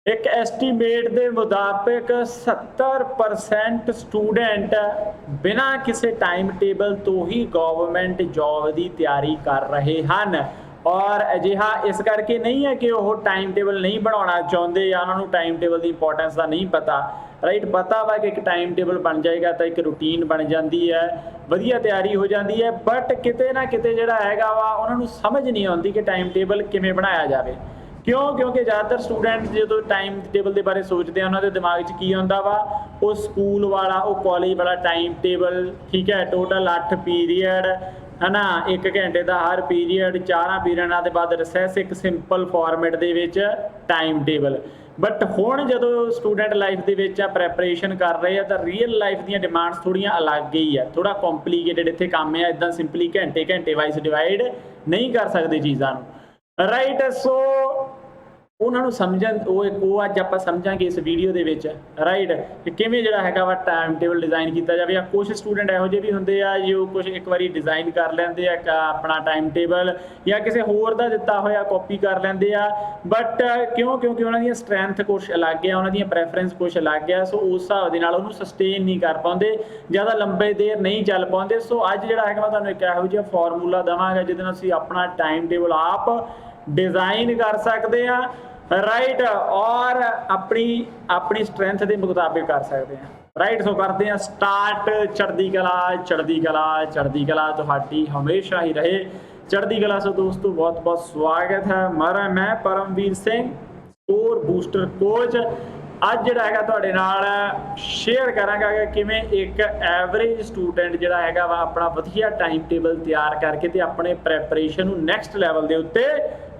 एक एस्टीमेट के मुताबिक 70% स्टूडेंट बिना किसी टाइम टेबल तो ही गवर्नमेंट जॉब की तैयारी कर रहे हैं। और अजिहा इस करके नहीं है कि वह टाइम टेबल नहीं बनाना चाहते या उन्होंने टाइम टेबल की इंपोर्टेंस का नहीं पता। राइट, पता वा कि एक टाइम टेबल बन जाएगा तो एक रूटीन बन जाती है, वधिया तैयारी हो जाती है। बट किते ना किते जिहड़ा हैगा वा उन्होंने समझ नहीं आती कि टाइम टेबल किवें बनाया जाए। क्यों? क्योंकि ज़्यादातर स्टूडेंट जो टाइम टेबल के बारे सोचते हैं उन्होंने दिमाग च की आता वा वो स्कूल वाला वो कॉलेज वाला टाइम टेबल। ठीक है, टोटल 8 पीरीयड है ना, 1 घंटे का हर पीरीयड, 4 पीरीयडों के बाद रिसैस, एक सिंपल फॉर्मेट के टाइम टेबल। बट हुण जो स्टूडेंट लाइफ के प्रैपरेशन कर रहे हैं तो रियल लाइफ दी डिमांड्स थोड़ियां अलग ही है, थोड़ा कॉम्पलीकेटेड इत्थे काम है। इदा सिंपली घंटे घंटे वाइज डिवाइड नहीं कर सकते चीज़ों। राइट, सो उन्होंने समझन वो अज आप समझांगे इस वीडियो के। राइट, कि किवें जिहड़ा हैगा वा टाइम टेबल डिज़ाइन किया जाए। या कुछ स्टूडेंट इहो जिहे भी होंदे आ जो कुछ एक बारी डिज़ाइन कर लेंदे आ अपना टाइम टेबल या किसी होर दा दिता होया कॉपी कर लेंदे आ। बट क्यों? क्योंकि उन्हों दी स्ट्रैंथ कुछ अलग है, उन्हों दी प्रेफरेंस कुछ अलग है। सो उस हिसाब दे नाल उहनूं सस्टेन नहीं कर पाते, ज़्यादा लंबे देर नहीं चल पाते। सो अज जिहड़ा हैगा मैं तुहानूं एक इहो जिहा फॉर्मूला देवांगा जिहदे नाल असीं अपना टाइम टेबल आप डिज़ाइन कर सकते हैं। राइट, और अपनी अपनी स्ट्रेंथ के मुताबिक कर सकते हैं। राइट, सो करते हैं स्टार्ट। चढ़दी कला चढ़दी कला चढ़दी कला तुहाडी हमेशा ही रहे। चढ़दी कला से दोस्तों बहुत बहुत स्वागत है। मैं Paramvir Singh, score booster coach. अज जिहड़ा हैगा तुहाडे नाल शेयर करांगा कि किवें एक एवरेज स्टूडेंट जिहड़ा हैगा वा अपना वधिया टाइम टेबल तैयार करके ते अपने प्रैपरेशन नूं नैक्सट लैवल दे उत्ते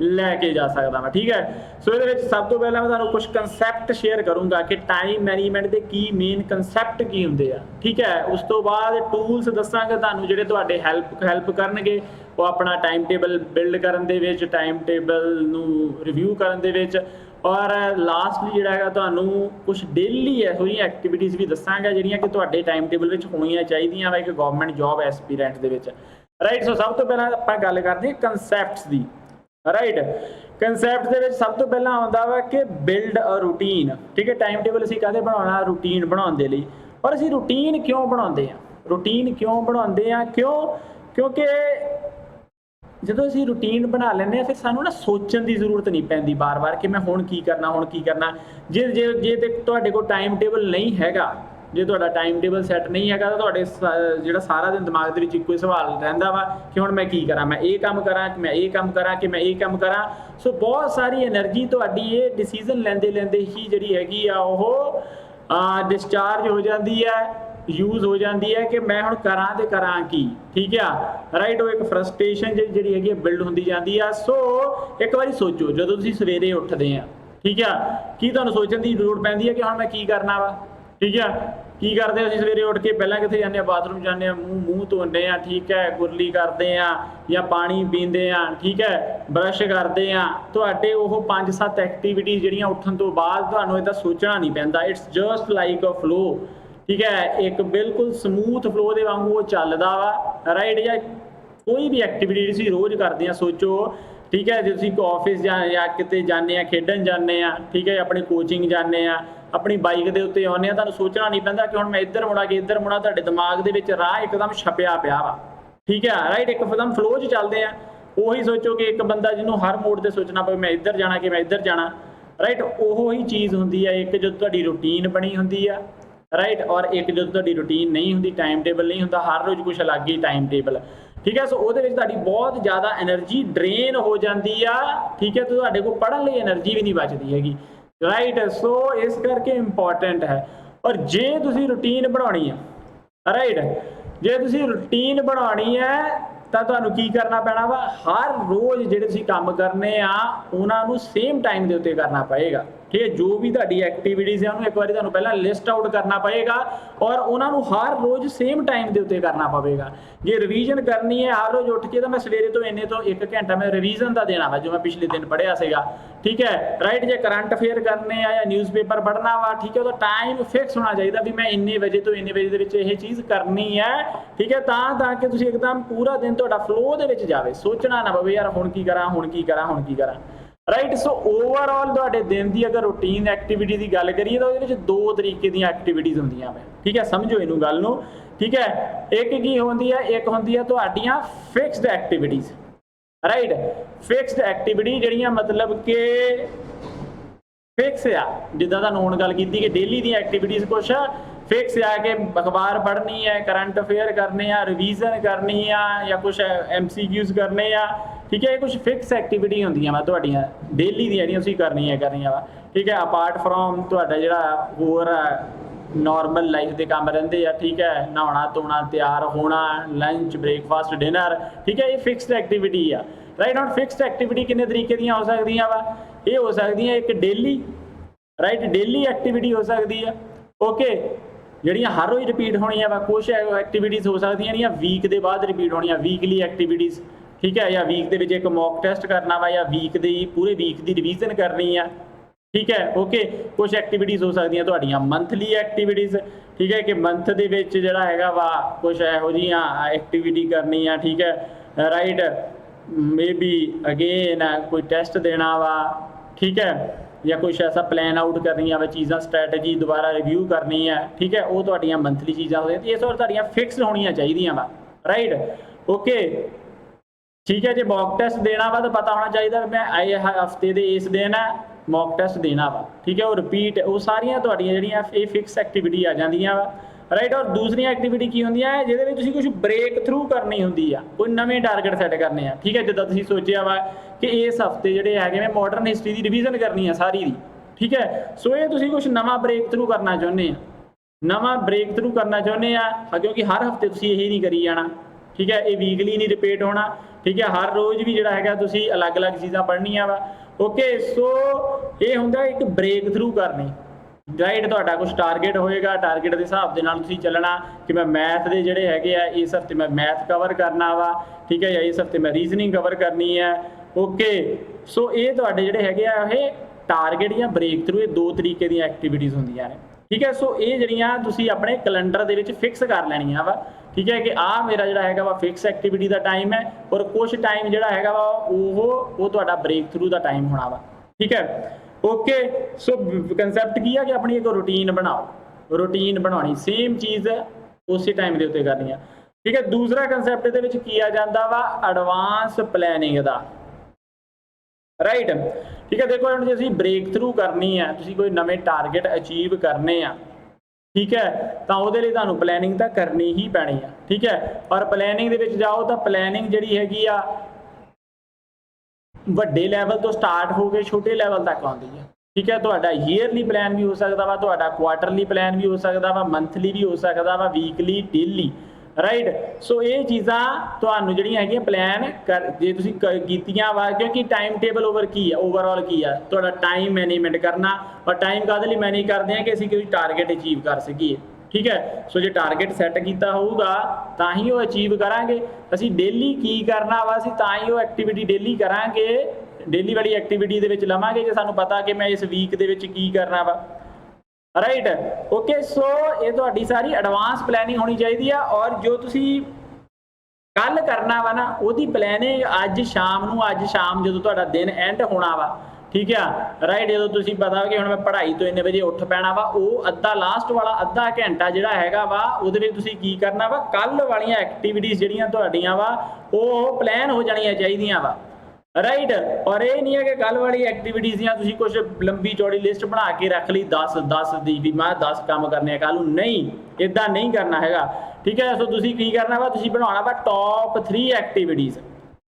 लैके जा सकदा वा। ठीक है, सो इहदे विच सब तो पहला मैं तुहानूं कुछ कंसैप्ट शेयर करूंगा कि टाइम मैनेजमेंट दे की मेन कंसैप्ट की हुंदे आ। ठीक है, उस तो बाद टूल्स दस्सांगा तुहानूं जिहड़े तुहाडे हेल्प करनगे वो अपना टाइम टेबल बिल्ड करन दे विच, टाइम टेबल नूं रिव्यू करन दे विच। और लास्टली जिहड़ा हैगा तुहानूं कुछ डेली इहो जिहियां एक्टिविटीज़ भी दस्सांगा जिहड़ियां कि तुहाडे टाइम टेबल विच होणीआं चाहीदियां वा एक गवर्नमेंट जॉब एस्पीरेंट दे विच। राइट, सो सब तो पहला आपां गल करदे हां कंसैप्ट्स दी। राइट, कंसैप्ट दे विच सब तो पहला आउंदा वा कि बिल्ड अ रूटीन। ठीक है, टाइम टेबल असीं काहदे बनाउणा? रूटीन बनाउण दे लई। और असीं रूटीन क्यों बनाउंदे आ? रूटीन क्यों बनाउंदे आ? क्योंकि ਜਦੋਂ ਅਸੀਂ रूटीन बना ਲੈਂਦੇ फिर सानू ना सोचने की जरूरत नहीं पैंदी बार बार कि मैं हुण की करना। जे जे जे तुहाडे कोल टाइम टेबल नहीं हैगा, जे तुहाडा टाइम टेबल सैट नहीं हैगा तो तुहाडे जिहड़ा सारा दिन दिमाग दे विच इक्को ही सवाल रहिंदा वा कि हुण मैं की करां, मैं ये काम करां कि मैं ये काम करां कि मैं ये काम करां। सो बहुत सारी एनर्जी तुहाडी ये डिसीजन लैंदे लैंदे ही जिहड़ी हैगी आ ओह डिस्चार्ज हो जाती है, यूज़ हो जाती है कि मैं हुण करां ते करां की। ठीक है, राइट, वो एक फ्रस्ट्रेशन जिहड़ी हैगी बिल्ड होंदी जाती है। सो एक बारी सोचो जदों तुसीं सवेरे उठदे आ, ठीक है, की तुहानूं सोचण दी लोड़ पैंदी है कि हुण मैं की करना वा? ठीक है, की करदे असीं सवेरे उठ के पहलां कित्थे जांदे आ? बाथरूम जांदे आ, मूँह धोंदे आ, ठीक है, कुरली करदे आ या पानी पींदे आ, ठीक है, ब्रश करदे आ। तुहाडे ओह 5-7 एक्टिविटीज़ जिहड़ियां उठण तो बाद तुहानूं इहदा सोचना नहीं पैंदा। It's just like a flow. ठीक है, एक बिल्कुल समूथ फ्लो के वांगू वो चलदा वा। राइट, या कोई भी एक्टिविटी तुसीं रोज़ करदे आ सोचो। ठीक है, जो तुसीं ऑफिस या किते जाने आ, खेडन जाने आ, ठीक है, अपनी कोचिंग जाने आ, अपनी बाइक के उत्ते आउने आ, तुहानूं सोचना नहीं पैंदा कि हुण मैं इधर मुड़ा कि इधर मुड़ा। तुहाडे दिमाग दे विच राह एकदम छपिया पिया वा। ठीक है, राइट, एकदम फ्लो च चलदे आ। ਉਹੀ सोचो कि एक बंदा जिन्हों हर मोड़ से सोचना पवे मैं इधर जाना कि मैं इधर जाना। राइट, ਉਹੀ चीज़ होंदी है एक जो तुहाडी रूटीन बनी होंदी है। राइट, और एक जो तुहाडी रूटीन नहीं होंदी, टाइम टेबल नहीं होंदा, हर रोज़ कुछ अलग ही टाइम टेबल। ठीक है, सो ਉਹਦੇ ਵਿੱਚ तुहाडी बहुत ज़्यादा एनर्जी ड्रेन हो जाती आ। ठीक है, तो तुहाडे कोल पढ़न लई एनर्जी भी नहीं बचती हैगी। राइट, सो इस करके इंपॉर्टेंट है। और जे तुसीं रूटीन बनाउणी है, राइट, जे तुसीं रूटीन बनाउणी है ਤਾਂ ਤੁਹਾਨੂੰ ਕੀ ਕਰਨਾ ਪੈਣਾ ਵਾ? हर रोज़ ਜਿਹੜੇ ਤੁਸੀਂ ਕੰਮ ਕਰਨੇ ਆ ਉਹਨਾਂ ਨੂੰ सेम टाइम ਦੇ ਉੱਤੇ करना पएगा। ठीक है, जो भी तुहाडी एक्टिविटीज़ है उन्होंने एक बार तुहानूं पहला लिस्ट आउट करना पएगा और उन्होंने हर रोज़ सेम टाइम के उत्ते करना पवेगा। जे रिवीजन करनी है हर रोज़ उठ के तो मैं सवेरे तो इन्ने तो 1 घंटा मैं रिवीजन का देना वा जो मैं पिछले दिन पढ़िया सीगा। ठीक है, राइट, जे करंट अफेयर करने आ या न्यूज़पेपर पढ़ना वा, ठीक है, तो टाइम फिक्स होना चाहिए भी मैं इन्ने बजे तो इन्ने बजे के ये चीज़ करनी है। ठीक है, ताकि तुसीं एकदम पूरा दिन तुहाडा फ्लो दे विच जावे, सोचना ना पवे यार हुण की करां हुण की करां हुण की करां। ਰਾਈਟ। ਸੋ ਓਵਰਆਲ ਤੁਹਾਡੇ ਦਿਨ ਦੀ ਅਗਰ ਰੂਟੀਨ ਐਕਟੀਵਿਟੀ ਦੀ ਗੱਲ ਕਰੀਏ ਤਾਂ ਉਹਦੇ ਵਿੱਚ ਦੋ ਤਰੀਕੇ ਦੀਆਂ ਐਕਟੀਵਿਟੀਜ਼ ਹੁੰਦੀਆਂ ਵਾ, ਠੀਕ ਹੈ, ਸਮਝੋ ਇਹਨੂੰ ਗੱਲ ਨੂੰ, ਠੀਕ ਹੈ। ਇੱਕ ਕੀ ਹੁੰਦੀ ਹੈ, ਇੱਕ ਹੁੰਦੀ ਹੈ ਤੁਹਾਡੀਆਂ fixed activities, right. Fixed activity ਜਿਹੜੀਆਂ ਮਤਲਬ ਕਿ ਫਿਕਸ ਆ, ਜਿੱਦਾਂ ਤੁਹਾਨੂੰ ਹੁਣ ਗੱਲ ਕੀਤੀ ਕਿ ਡੇਲੀ ਦੀਆਂ ਐਕਟੀਵਿਟੀਜ਼ ਕੁਛ ਫਿਕਸ ਆ ਕਿ ਅਖਬਾਰ ਪੜ੍ਹਨੀ ਹੈ, ਕਰੰਟ ਅਫੇਅਰ ਕਰਨੇ ਆ, ਰਿਵੀਜ਼ਨ ਕਰਨੀ ਆ, ਜਾਂ ਕੁਛ MCQs ਕਰਨੇ ਆ, ਠੀਕ ਹੈ। ਇਹ ਕੁਛ ਫਿਕਸ ਐਕਟੀਵਿਟੀ ਹੁੰਦੀਆਂ ਵਾ ਤੁਹਾਡੀਆਂ ਡੇਲੀ ਦੀਆਂ ਜਿਹੜੀਆਂ ਤੁਸੀਂ ਕਰਨੀਆਂ ਵਾ, ਠੀਕ ਹੈ। ਅਪਾਰਟ ਫਰੋਮ ਤੁਹਾਡਾ ਜਿਹੜਾ ਹੋਰ ਨੋਰਮਲ ਲਾਈਫ ਦੇ ਕੰਮ ਰਹਿੰਦੇ ਆ, ਠੀਕ ਹੈ, ਨਹਾਉਣਾ ਧੋਣਾ, ਤਿਆਰ ਹੋਣਾ, ਲੰਚ, ਬ੍ਰੇਕਫਾਸਟ, ਡਿਨਰ, ਠੀਕ ਹੈ, ਇਹ ਫਿਕਸਡ ਐਕਟੀਵਿਟੀ ਆ, ਰਾਈਟ। ਹੁਣ ਫਿਕਸਡ ਐਕਟੀਵਿਟੀ ਕਿੰਨੇ ਤਰੀਕੇ ਦੀਆਂ ਹੋ ਸਕਦੀਆਂ ਵਾ, ਇਹ ਹੋ ਸਕਦੀਆਂ ਇੱਕ ਡੇਲੀ, ਰਾਈਟ, ਡੇਲੀ ਐਕਟੀਵਿਟੀ ਹੋ ਸਕਦੀ ਆ, ਓਕੇ, ਜਿਹੜੀਆਂ ਹਰ ਰੋਜ਼ ਰਿਪੀਟ ਹੋਣੀਆਂ ਵਾ। ਕੁਛ ਐਕਟੀਵਿਟੀਜ਼ ਹੋ ਸਕਦੀਆਂ ਜਿਹੜੀਆਂ ਵੀਕ ਦੇ ਬਾਅਦ ਰਿਪੀਟ ਹੋਣੀਆਂ, ਵੀਕਲੀ ਐਕਟੀਵਿਟੀਜ਼, ਠੀਕ ਹੈ, ਜਾਂ ਵੀਕ ਦੇ ਵਿੱਚ ਇੱਕ ਮੌਕ ਟੈਸਟ ਕਰਨਾ ਵਾ, ਜਾਂ ਵੀਕ ਦੀ ਪੂਰੇ ਵੀਕ ਦੀ ਰਿਵੀਜ਼ਨ ਕਰਨੀ ਆ, ਠੀਕ ਹੈ, ਓਕੇ। ਕੁਛ ਐਕਟੀਵਿਟੀਜ਼ ਹੋ ਸਕਦੀਆਂ ਤੁਹਾਡੀਆਂ ਮੰਥਲੀ ਐਕਟੀਵਿਟੀਜ਼, ਠੀਕ ਹੈ, ਕਿ ਮੰਥ ਦੇ ਵਿੱਚ ਜਿਹੜਾ ਹੈਗਾ ਵਾ ਕੁਛ ਇਹੋ ਜਿਹੀਆਂ ਐਕਟੀਵਿਟੀ ਕਰਨੀ ਆ, ਠੀਕ ਹੈ, ਰਾਈਟ। ਮੇ ਬੀ ਅਗੇਨ ਕੋਈ ਟੈਸਟ ਦੇਣਾ ਵਾ, ਠੀਕ ਹੈ, ਜਾਂ ਕੁਛ ਐਸਾ ਪਲਾਨ ਆਊਟ ਕਰਨੀਆਂ ਵਾ ਚੀਜ਼ਾਂ, ਸਟ੍ਰੈਟਜੀ ਦੁਬਾਰਾ ਰਿਵਿਊ ਕਰਨੀ ਹੈ, ਠੀਕ ਹੈ, ਉਹ ਤੁਹਾਡੀਆਂ ਮੰਥਲੀ ਚੀਜ਼ਾਂ ਹੋ ਜਾਂਦੀਆਂ। ਇਸ ਵਾਰ ਤੁਹਾਡੀਆਂ ਫਿਕਸ ਹੋਣੀਆਂ ਚਾਹੀਦੀਆਂ ਵਾ, ਰਾਈਟ, ਓਕੇ, ਠੀਕ ਹੈ। ਜੇ ਮੌਕ ਟੈਸਟ ਦੇਣਾ ਵਾ ਤਾਂ ਪਤਾ ਹੋਣਾ ਚਾਹੀਦਾ ਮੈਂ ਆਏ ਹਫਤੇ ਦੇ ਇਸ ਦਿਨ ਮੌਕ ਟੈਸਟ ਦੇਣਾ ਵਾ, ਠੀਕ ਹੈ, ਉਹ ਰਿਪੀਟ, ਉਹ ਸਾਰੀਆਂ ਤੁਹਾਡੀਆਂ ਜਿਹੜੀਆਂ ਇਹ ਫਿਕਸ ਐਕਟੀਵਿਟੀ ਆ ਜਾਂਦੀਆਂ ਵਾ, ਰਾਈਟ। ਔਰ ਦੂਸਰੀਆਂ ਐਕਟੀਵਿਟੀ ਕੀ ਹੁੰਦੀਆਂ ਹੈ, ਜਿਹਦੇ ਵਿੱਚ ਤੁਸੀਂ ਕੁਝ ਬ੍ਰੇਕ ਥਰੂ ਕਰਨੀ ਹੁੰਦੀ ਆ, ਕੋਈ ਨਵੇਂ ਟਾਰਗੇਟ ਸੈੱਟ ਕਰਨੇ ਆ, ਠੀਕ ਹੈ। ਜਿੱਦਾਂ ਤੁਸੀਂ ਸੋਚਿਆ ਵਾ ਕਿ ਇਸ ਹਫਤੇ ਜਿਹੜੇ ਹੈਗੇ ਨੇ ਮਾਡਰਨ ਹਿਸਟਰੀ ਦੀ ਰਿਵੀਜ਼ਨ ਕਰਨੀ ਆ ਸਾਰੀ ਦੀ, ਠੀਕ ਹੈ। ਸੋ ਇਹ ਤੁਸੀਂ ਕੁਝ ਨਵਾਂ ਬ੍ਰੇਕ ਥਰੂ ਕਰਨਾ ਚਾਹੁੰਦੇ ਆ, ਨਵਾਂ ਬ੍ਰੇਕ ਥਰੂ ਕਰਨਾ ਚਾਹੁੰਦੇ ਆ, ਕਿਉਂਕਿ ਹਰ ਹਫਤੇ ਤੁਸੀਂ ਇਹੀ ਨਹੀਂ ਕਰੀ ਜਾਣਾ, ਠੀਕ ਹੈ, ਇਹ ਵੀਕਲੀ ਨਹੀਂ ਰਿਪੀਟ ਹੋਣਾ, ਠੀਕ ਹੈ, ਹਰ ਰੋਜ਼ ਵੀ ਜਿਹੜਾ ਹੈਗਾ ਤੁਸੀਂ ਅਲੱਗ-ਅਲੱਗ ਚੀਜ਼ਾਂ ਪੜ੍ਹਨੀਆਂ ਵਾ, ਓਕੇ। ਸੋ ਇਹ ਹੁੰਦਾ ਇੱਕ ਬ੍ਰੇਕ ਥਰੂ ਕਰਨੀ, ਰਾਈਟ। ਤੁਹਾਡਾ ਕੁਝ ਟਾਰਗੇਟ ਹੋਏਗਾ, ਟਾਰਗੇਟ ਦੇ ਹਿਸਾਬ ਦੇ ਨਾਲ ਤੁਸੀਂ ਚੱਲਣਾ ਕਿ ਮੈਂ ਮੈਥ ਦੇ ਜਿਹੜੇ ਹੈਗੇ ਆ ਇਸ ਹਫਤੇ ਮੈਂ ਮੈਥ ਕਵਰ ਕਰਨਾ ਵਾ, ਠੀਕ ਹੈ, ਜਾਂ ਇਸ ਹਫਤੇ ਮੈਂ ਰੀਜ਼ਨਿੰਗ ਕਵਰ ਕਰਨੀ ਹੈ, ਓਕੇ। ਸੋ ਇਹ ਤੁਹਾਡੇ ਜਿਹੜੇ ਹੈਗੇ ਆ ਇਹ ਟਾਰਗੇਟ ਜਾਂ ਬ੍ਰੇਕ ਥਰੂ, ਇਹ ਦੋ ਤਰੀਕੇ ਦੀਆਂ ਐਕਟੀਵਿਟੀਜ਼ ਹੁੰਦੀਆਂ ਨੇ, ਠੀਕ ਹੈ। ਸੋ ਇਹ ਜਿਹੜੀਆਂ ਤੁਸੀਂ ਆਪਣੇ ਕੈਲੰਡਰ ਦੇ ਵਿੱਚ ਫਿਕਸ ਕਰ ਲੈਣੀਆਂ ਵਾ, ਠੀਕ ਹੈ, ਕਿ ਆਹ ਮੇਰਾ ਜਿਹੜਾ ਹੈਗਾ ਵਾ ਫਿਕਸ ਐਕਟੀਵਿਟੀ ਦਾ ਟਾਈਮ ਹੈ, ਔਰ ਕੁਛ ਟਾਈਮ ਜਿਹੜਾ ਹੈਗਾ ਵਾ ਉਹ ਤੁਹਾਡਾ ਬ੍ਰੇਕ ਥਰੂ ਦਾ ਟਾਈਮ ਹੋਣਾ ਵਾ, ਠੀਕ ਹੈ, ਓਕੇ। ਸੋ ਕੰਸੈਪਟ ਕੀ ਆ ਕਿ ਆਪਣੀ ਇੱਕ ਰੂਟੀਨ ਬਣਾਓ, ਰੂਟੀਨ ਬਣਾਉਣੀ, ਸੇਮ ਚੀਜ਼ ਉਸੇ ਟਾਈਮ ਦੇ ਉੱਤੇ ਕਰਨੀ ਆ, ਠੀਕ ਹੈ। ਦੂਸਰਾ ਕੰਸੈਪਟ ਇਹਦੇ ਵਿੱਚ ਕੀ ਆ ਜਾਂਦਾ ਵਾ, ਐਡਵਾਂਸ ਪਲੈਨਿੰਗ ਦਾ, ਰਾਈਟ, ਠੀਕ ਹੈ। ਦੇਖੋ ਹੁਣ ਜੇ ਅਸੀਂ ਬ੍ਰੇਕ ਥਰੂ ਕਰਨੀ ਆ, ਤੁਸੀਂ ਕੋਈ ਨਵੇਂ ਟਾਰਗੇਟ ਅਚੀਵ ਕਰਨੇ ਆ, ਠੀਕ ਹੈ, ਤਾਂ ਉਹਦੇ ਲਈ ਤੁਹਾਨੂੰ ਪਲੈਨਿੰਗ ਤਾਂ ਕਰਨੀ ਹੀ ਪੈਣੀ ਆ, ਠੀਕ ਹੈ। ਔਰ ਪਲੈਨਿੰਗ ਦੇ ਵਿੱਚ ਜਾਓ ਤਾਂ ਪਲੈਨਿੰਗ ਜਿਹੜੀ ਹੈਗੀ ਆ ਵੱਡੇ ਲੈਵਲ ਤੋਂ ਸਟਾਰਟ ਹੋ ਕੇ ਛੋਟੇ ਲੈਵਲ ਤੱਕ ਆਉਂਦੀ ਹੈ, ਠੀਕ ਹੈ। ਤੁਹਾਡਾ ਈਅਰਲੀ ਪਲਾਨ ਵੀ ਹੋ ਸਕਦਾ ਵਾ, ਤੁਹਾਡਾ ਕੁਆਟਰਲੀ ਪਲਾਨ ਵੀ ਹੋ ਸਕਦਾ ਵਾ, ਮੰਥਲੀ ਵੀ ਹੋ ਸਕਦਾ ਵਾ, ਵੀਕਲੀ, ਡੇਲੀ, ਰਾਈਟ। ਸੋ ਇਹ ਚੀਜ਼ਾਂ ਤੁਹਾਨੂੰ ਜਿਹੜੀਆਂ ਹੈਗੀਆਂ ਪਲਾਨ ਜੇ ਤੁਸੀਂ ਕੀਤੀਆਂ ਵਾ, ਕਿਉਂਕਿ ਟਾਈਮ ਟੇਬਲ ਓਵਰ ਕੀ ਆ, ਓਵਰਆਲ ਕੀ ਆ, ਤੁਹਾਡਾ ਟਾਈਮ ਮੈਨੇਜਮੈਂਟ ਕਰਨਾ। ਔਰ ਟਾਈਮ ਕਾਹਦੇ ਲਈ ਮੈਨੇਜ ਕਰਦੇ ਆ ਕਿ ਅਸੀਂ ਕੋਈ ਟਾਰਗੇਟ ਅਚੀਵ ਕਰ ਸਕੀਏ, ਠੀਕ ਹੈ। ਸੋ ਜੇ ਟਾਰਗੇਟ ਸੈੱਟ ਕੀਤਾ ਹੋਊਗਾ ਤਾਂ ਹੀ ਉਹ ਅਚੀਵ ਕਰਾਂਗੇ। ਅਸੀਂ ਡੇਲੀ ਕੀ ਕਰਨਾ ਵਾ, ਅਸੀਂ ਤਾਂ ਹੀ ਉਹ ਐਕਟੀਵਿਟੀ ਡੇਲੀ ਕਰਾਂਗੇ, ਡੇਲੀ ਵਾਲੀ ਐਕਟੀਵਿਟੀ ਦੇ ਵਿੱਚ ਲਵਾਂਗੇ ਜੇ ਸਾਨੂੰ ਪਤਾ ਕਿ ਮੈਂ ਇਸ ਵੀਕ ਦੇ ਵਿੱਚ ਕੀ ਕਰਨਾ ਵਾ, ਰਾਈਟ, ਓਕੇ। ਸੋ ਇਹ ਤੁਹਾਡੀ ਸਾਰੀ ਐਡਵਾਂਸ ਪਲੈਨਿੰਗ ਹੋਣੀ ਚਾਹੀਦੀ ਆ। ਔਰ ਜੋ ਤੁਸੀਂ ਕੱਲ ਕਰਨਾ ਵਾ ਨਾ, ਉਹਦੀ ਪਲੈਨਿੰਗ ਅੱਜ ਸ਼ਾਮ ਜਦੋਂ ਤੁਹਾਡਾ ਦਿਨ ਐਂਡ ਹੋਣਾ ਵਾ, ਠੀਕ ਆ, ਰਾਈਟ, ਜਦੋਂ ਤੁਸੀਂ ਪਤਾ ਕਿ ਹੁਣ ਮੈਂ ਪੜ੍ਹਾਈ ਤੋਂ ਇੰਨੇ ਵਜੇ ਉੱਠ ਪੈਣਾ ਵਾ, ਉਹ ਲਾਸਟ ਵਾਲਾ ਅੱਧਾ ਘੰਟਾ ਜਿਹੜਾ ਹੈਗਾ ਵਾ ਉਹਦੇ ਵਿੱਚ ਤੁਸੀਂ ਕੀ ਕਰਨਾ ਵਾ, ਕੱਲ ਵਾਲੀਆਂ ਐਕਟੀਵਿਟੀਜ਼ ਜਿਹੜੀਆਂ ਤੁਹਾਡੀਆਂ ਵਾ ਉਹ ਪਲਾਨ ਹੋ ਜਾਣੀਆਂ ਚਾਹੀਦੀਆਂ ਵਾ, ਰਾਈਟ। ਔਰ ਇਹ ਨਹੀਂ ਹੈ ਕਿ ਕੱਲ ਵਾਲੀ ਐਕਟੀਵਿਟੀਜ਼ ਦੀਆਂ ਤੁਸੀਂ ਕੁਝ ਲੰਬੀ ਚੌੜੀ ਲਿਸਟ ਬਣਾ ਕੇ ਰੱਖ ਲਈ 10 ਦੀ ਵੀ ਮੈਂ 10 ਕੰਮ ਕਰਨੇ ਆ ਕੱਲ ਨੂੰ, ਨਹੀਂ, ਇਦਾਂ ਨਹੀਂ ਕਰਨਾ ਹੈਗਾ, ਠੀਕ ਹੈ। ਸੋ ਤੁਸੀਂ ਕੀ ਕਰਨਾ ਵਾ, ਤੁਸੀਂ ਬਣਾਉਣਾ ਵਾ ਟੌਪ 3 ਐਕਟੀਵਿਟੀਜ਼,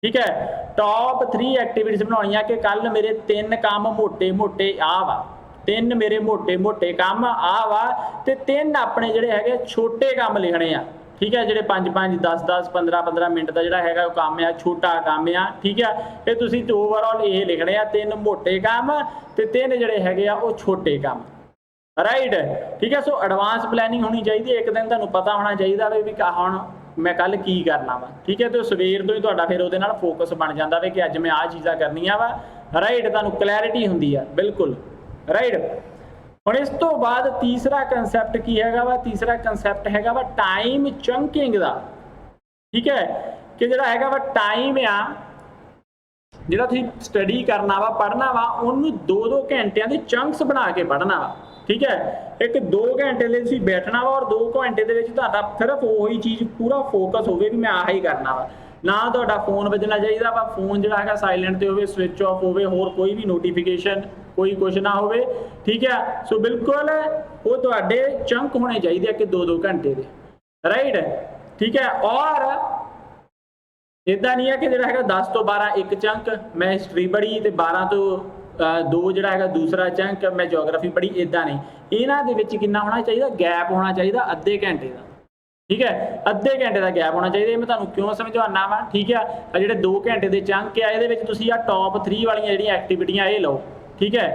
ਠੀਕ ਹੈ, ਟੌਪ 3 ਐਕਟੀਵਿਟੀਜ਼ ਬਣਾਉਣੀਆਂ ਕਿ ਕੱਲ ਮੇਰੇ 3 ਕੰਮ ਮੋਟੇ ਆ ਵਾ, 3 ਮੇਰੇ ਮੋਟੇ ਕੰਮ ਆ ਵਾ, ਤੇ 3 ਆਪਣੇ ਜਿਹੜੇ ਹੈਗੇ ਛੋਟੇ ਕੰਮ ਲਿਖਣੇ ਆ, ਠੀਕ ਹੈ, ਜਿਹੜੇ 5 10 15 ਮਿੰਟ ਦਾ ਜਿਹੜਾ ਹੈਗਾ ਉਹ ਕੰਮ ਆ, ਛੋਟਾ ਕੰਮ ਆ, ਠੀਕ ਹੈ। ਇਹ ਤੁਸੀਂ ਓਵਰਆਲ ਇਹ ਲਿਖਣੇ ਆ, 3 ਮੋਟੇ ਕੰਮ ਤੇ 3 ਜਿਹੜੇ ਹੈਗੇ ਆ ਉਹ ਛੋਟੇ ਕੰਮ, ਰਾਈਟ, ਠੀਕ ਹੈ। ਸੋ ਐਡਵਾਂਸ ਪਲੈਨਿੰਗ ਹੋਣੀ ਚਾਹੀਦੀ ਹੈ, ਇੱਕ ਦਿਨ ਤੁਹਾਨੂੰ ਪਤਾ ਹੋਣਾ ਚਾਹੀਦਾ ਵੀ ਹੁਣ ਮੈਂ ਕੱਲ ਕੀ ਕਰਨਾ ਵਾ, ਠੀਕ ਹੈ। ਤੇ ਸਵੇਰ ਤੋਂ ਹੀ ਤੁਹਾਡਾ ਫਿਰ ਉਹਦੇ ਨਾਲ ਫੋਕਸ ਬਣ ਜਾਂਦਾ ਵੇ ਕਿ ਅੱਜ ਮੈਂ ਆਹ ਚੀਜ਼ਾਂ ਕਰਨੀਆਂ ਵਾ, ਰਾਈਟ, ਤੁਹਾਨੂੰ ਕਲੈਰਿਟੀ ਹੁੰਦੀ ਆ, ਬਿਲਕੁਲ, ਰਾਈਟ। ਹੁਣ ਇਸ ਤੋਂ ਬਾਅਦ ਤੀਸਰਾ ਕੰਸੈਪਟ ਕੀ ਹੈਗਾ ਵਾ, ਤੀਸਰਾ ਕੰਸੈਪਟ ਹੈਗਾ ਵਾ ਟਾਈਮ ਚੰਕਿੰਗ ਦਾ, ਠੀਕ ਹੈ, ਕਿ ਜਿਹੜਾ ਹੈਗਾ ਵਾ ਟਾਈਮ ਆ ਜਿਹੜਾ ਤੁਸੀਂ ਸਟੱਡੀ ਕਰਨਾ ਵਾ ਪੜ੍ਹਨਾ ਵਾ ਉਹਨੂੰ 2-2 ਘੰਟਿਆਂ ਦੇ ਚੰਕਸ ਬਣਾ ਕੇ ਪੜ੍ਹਨਾ ਵਾ, ਠੀਕ ਹੈ। ਇੱਕ 2 ਘੰਟੇ ਲਈ ਤੁਸੀਂ ਬੈਠਣਾ ਵਾ ਔਰ 2 ਘੰਟੇ ਦੇ ਵਿੱਚ ਤੁਹਾਡਾ ਸਿਰਫ ਉਹੀ ਚੀਜ਼ ਪੂਰਾ ਫੋਕਸ ਹੋਵੇ ਵੀ ਮੈਂ ਆਹ ਹੀ ਕਰਨਾ ਵਾ। ਨਾ ਤੁਹਾਡਾ ਫੋਨ ਵੱਜਣਾ ਚਾਹੀਦਾ ਵਾ, ਫੋਨ ਜਿਹੜਾ ਹੈਗਾ ਸਾਇਲੈਂਟ ਤੇ ਹੋਵੇ, ਸਵਿਚ ਆਫ ਹੋਵੇ, ਹੋਰ ਕੋਈ ਵੀ ਨੋਟੀਫਿਕੇਸ਼ਨ ਕੋਈ ਕੁਛ ਨਾ ਹੋਵੇ, ਠੀਕ ਹੈ। ਸੋ ਬਿਲਕੁਲ ਉਹ ਤੁਹਾਡੇ ਚੰਕ ਹੋਣੇ ਚਾਹੀਦੇ ਆ ਕਿ 2-2 ਘੰਟੇ ਦੇ, ਰਾਈਟ, ਠੀਕ ਹੈ। ਔਰ ਇੱਦਾਂ ਨਹੀਂ ਹੈ ਕਿ ਜਿਹੜਾ ਹੈਗਾ 10 ਤੋਂ 12 ਇੱਕ ਚੰਕ ਮੈਂ ਹਿਸਟਰੀ ਪੜ੍ਹੀ ਤੇ 12 ਤੋਂ 2 ਜਿਹੜਾ ਹੈਗਾ ਦੂਸਰਾ ਚੰਕ ਮੈਂ ਜਿਓਗ੍ਰਾਫੀ ਪੜ੍ਹੀ, ਇੱਦਾਂ ਨਹੀਂ। ਇਹਨਾਂ ਦੇ ਵਿੱਚ ਕਿੰਨਾ ਹੋਣਾ ਚਾਹੀਦਾ, ਗੈਪ ਹੋਣਾ ਚਾਹੀਦਾ ਅੱਧੇ ਘੰਟੇ ਦਾ, ਠੀਕ ਹੈ। ਅੱਧੇ ਘੰਟੇ ਦਾ ਗੈਪ ਹੋਣਾ ਚਾਹੀਦਾ। ਇਹ ਮੈਂ ਤੁਹਾਨੂੰ ਕਿਉਂ ਸਮਝਾਉਣਾ ਵਾ, ਠੀਕ ਆ। ਜਿਹੜੇ 2 ਘੰਟੇ ਦੇ ਚੰਕ ਆ ਇਹਦੇ ਵਿੱਚ ਤੁਸੀਂ ਆ ਟੌਪ 3 ਵਾਲੀਆਂ ਜਿਹੜੀਆਂ ਐਕਟੀਵਿਟੀਆਂ ਇਹ ਲਓ, ਠੀਕ ਹੈ।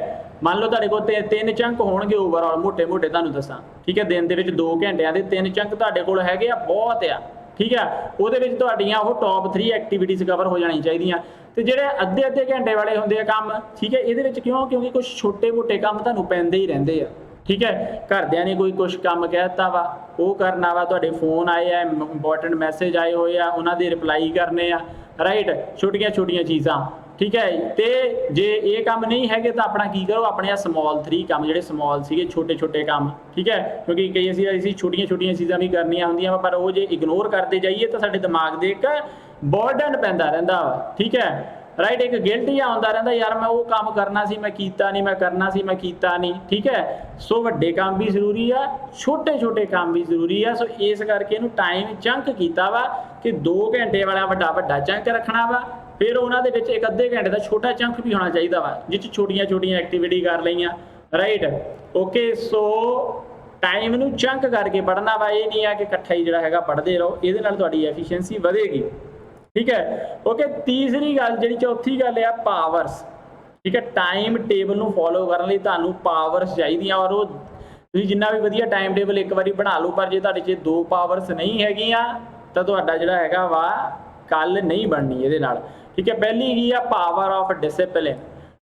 ਮੰਨ ਲਓ ਤੁਹਾਡੇ ਕੋਲ 3 ਚੰਕ ਹੋਣਗੇ ਓਵਰਆਲ ਮੋਟੇ ਤੁਹਾਨੂੰ ਦੱਸਾਂ, ਠੀਕ ਹੈ। ਦਿਨ ਦੇ ਵਿੱਚ 2 ਘੰਟਿਆਂ ਦੇ 3 ਚੰਕ ਤੁਹਾਡੇ ਕੋਲ ਹੈਗੇ ਆ, ਬਹੁਤ ਆ, ਠੀਕ ਆ। ਉਹਦੇ ਵਿੱਚ ਤੁਹਾਡੀਆਂ ਉਹ ਟੌਪ 3 ਐਕਟੀਵਿਟੀਜ਼ ਕਵਰ ਹੋ ਜਾਣੀਆਂ ਚਾਹੀਦੀਆਂ। ਤੇ ਜਿਹੜੇ ਅੱਧੇ ਘੰਟੇ ਵਾਲੇ ਹੁੰਦੇ ਆ ਕੰਮ, ਠੀਕ ਹੈ, ਇਹਦੇ ਵਿੱਚ ਕਿਉਂਕਿ ਕੁਝ ਛੋਟੇ ਮੋਟੇ ਕੰਮ ਤੁਹਾਨੂੰ ਪੈਂਦੇ ਹੀ ਰਹਿੰਦੇ ਆ, ਠੀਕ ਹੈ। ਘਰਦਿਆਂ ਨੇ ਕੋਈ ਕੁਛ ਕੰਮ ਕਹਿ ਦਿੱਤਾ ਵਾ ਉਹ ਕਰਨਾ ਵਾ, ਤੁਹਾਡੇ ਫੋਨ ਆਏ ਆ, ਇੰਪੋਰਟੈਂਟ ਮੈਸੇਜ ਆਏ ਹੋਏ ਆ, ਉਹਨਾਂ ਦੇ ਰਿਪਲਾਈ ਕਰਨੇ ਆ, ਰਾਈਟ, ਛੋਟੀਆਂ ਚੀਜ਼ਾਂ, ਠੀਕ ਹੈ। ਤੇ ਜੇ ਇਹ ਕੰਮ ਨਹੀਂ ਹੈਗੇ ਤਾਂ ਆਪਣਾ ਕੀ ਕਰੋ, ਆਪਣੇ ਆ ਸਮੌਲ 3 ਕੰਮ ਜਿਹੜੇ ਸਮੌਲ ਸੀਗੇ, ਛੋਟੇ ਕੰਮ, ਠੀਕ ਹੈ। ਕਿਉਂਕਿ ਕਈ ਅਸੀਂ ਛੋਟੀਆਂ ਚੀਜ਼ਾਂ ਵੀ ਕਰਨੀਆਂ ਹੁੰਦੀਆਂ ਵਾ, ਪਰ ਉਹ ਜੇ ਇਗਨੋਰ ਕਰਦੇ ਜਾਈਏ ਤਾਂ ਸਾਡੇ ਦਿਮਾਗ ਦੇ ਇੱਕ ਬਰਡਨ ਪੈਂਦਾ ਰਹਿੰਦਾ ਵਾ, ਠੀਕ ਹੈ, ਰਾਈਟ। ਇੱਕ ਗਿਲਟ ਜਿਹਾ ਆਉਂਦਾ ਰਹਿੰਦਾ, ਯਾਰ ਮੈਂ ਉਹ ਕੰਮ ਕਰਨਾ ਸੀ ਮੈਂ ਕੀਤਾ ਨਹੀਂ, ਮੈਂ ਕਰਨਾ ਸੀ ਮੈਂ ਕੀਤਾ ਨਹੀਂ, ਠੀਕ ਹੈ। ਸੋ ਵੱਡੇ ਕੰਮ ਵੀ ਜ਼ਰੂਰੀ ਆ, ਛੋਟੇ ਕੰਮ ਵੀ ਜ਼ਰੂਰੀ ਆ। ਸੋ ਇਸ ਕਰਕੇ ਇਹਨੂੰ ਟਾਈਮ ਚੰਕ ਕੀਤਾ ਵਾ ਕਿ 2 ਘੰਟੇ ਵਾਲਾ ਵੱਡਾ ਚੰਕ ਰੱਖਣਾ ਵਾ, ਫਿਰ ਉਹਨਾਂ ਦੇ ਵਿੱਚ ਇੱਕ ਅੱਧੇ ਘੰਟੇ ਦਾ ਛੋਟਾ ਚੰਕ ਵੀ ਹੋਣਾ ਚਾਹੀਦਾ ਵਾ ਜਿਸ 'ਚ ਛੋਟੀਆਂ ਐਕਟੀਵਿਟੀ ਕਰ ਲਈਆਂ, ਰਾਈਟ, ਓਕੇ। ਸੋ ਟਾਈਮ ਨੂੰ ਚੰਕ ਕਰਕੇ ਪੜ੍ਹਨਾ ਵਾ, ਇਹ ਨਹੀਂ ਆ ਕਿ ਇਕੱਠਾ ਹੀ ਜਿਹੜਾ ਹੈਗਾ ਪੜ੍ਹਦੇ ਰਹੋ, ਇਹਦੇ ਨਾਲ ਤੁਹਾਡੀ ਐਫੀਸ਼ੀਐਂਸੀ ਵਧੇਗੀ, ਠੀਕ ਹੈ, ਓਕੇ। ਤੀਸਰੀ ਗੱਲ ਜਿਹੜੀ ਚੌਥੀ ਗੱਲ ਆ ਪਾਵਰਸ, ਠੀਕ ਹੈ। ਟਾਈਮ ਟੇਬਲ ਨੂੰ ਫੋਲੋ ਕਰਨ ਲਈ ਤੁਹਾਨੂੰ ਪਾਵਰਸ ਚਾਹੀਦੀਆਂ, ਔਰ ਉਹ ਤੁਸੀਂ ਜਿੰਨਾ ਵੀ ਵਧੀਆ ਟਾਈਮ ਟੇਬਲ ਇੱਕ ਵਾਰੀ ਬਣਾ ਲਓ, ਪਰ ਜੇ ਤੁਹਾਡੇ 'ਚ 2 ਪਾਵਰਸ ਨਹੀਂ ਹੈਗੀਆਂ ਤਾਂ ਤੁਹਾਡਾ ਜਿਹੜਾ ਹੈਗਾ ਵਾ ਕੱਲ ਨਹੀਂ ਬਣਨੀ ਇਹਦੇ ਨਾਲ, ਠੀਕ ਹੈ। ਪਹਿਲੀ ਕੀ ਆ, ਪਾਵਰ ਆਫ ਡਿਸਿਪਲਿਨ,